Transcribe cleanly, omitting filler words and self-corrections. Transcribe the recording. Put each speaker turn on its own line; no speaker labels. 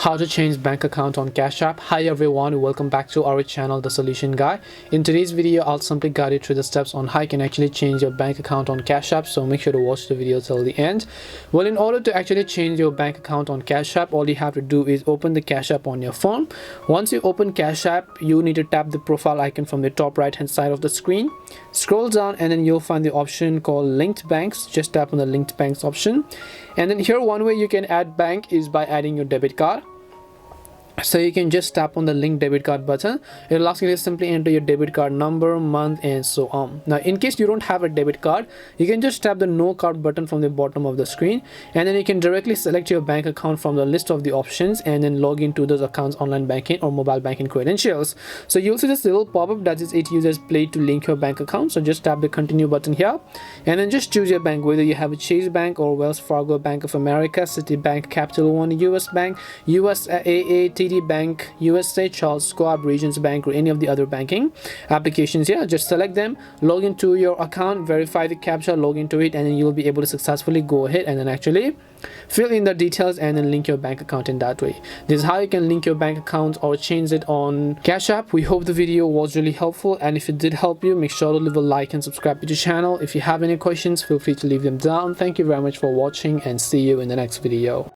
How to change bank account on Cash App. Hi everyone, welcome back to our channel, The Solution Guy. In today's video, I'll simply guide you through the steps on how you can actually change your bank account on Cash App, so make sure to watch the video till the end. Well, in order to actually change your bank account on Cash App, all you have to do is open the Cash App on your phone. Once you open Cash App, you need to tap the profile icon from the top right hand side of the screen. Scroll down and then you'll find the option called Linked Banks. Just tap on the Linked Banks option. And then here, one way you can add bank is by adding your debit card. So you can just tap on the link debit card button. It'll ask you to simply enter your debit card number, month, and so on. Now, in case you don't have a debit card, you can just tap the no card button from the bottom of the screen, and then you can directly select your bank account from the list of the options and then log into those accounts online banking or mobile banking credentials. So you'll see this little pop-up that is it uses play to link your bank account. So just tap the continue button here and then just choose your bank, whether you have a Chase Bank or Wells Fargo, Bank of America, Citibank, Capital One, US Bank, USAA, TD Bank, USA, Charles Schwab, Regions Bank, or any of the other banking applications here. Just select them, log into your account, verify the captcha, log into it, and then you'll be able to successfully go ahead and then actually fill in the details and then link your bank account in that way. This is how you can link your bank account or change it on Cash App. We hope the video was really helpful, and if it did help you, make sure to leave a like and subscribe to the channel. If you have any questions, feel free to leave them down. Thank you very much for watching, and see you in the next video.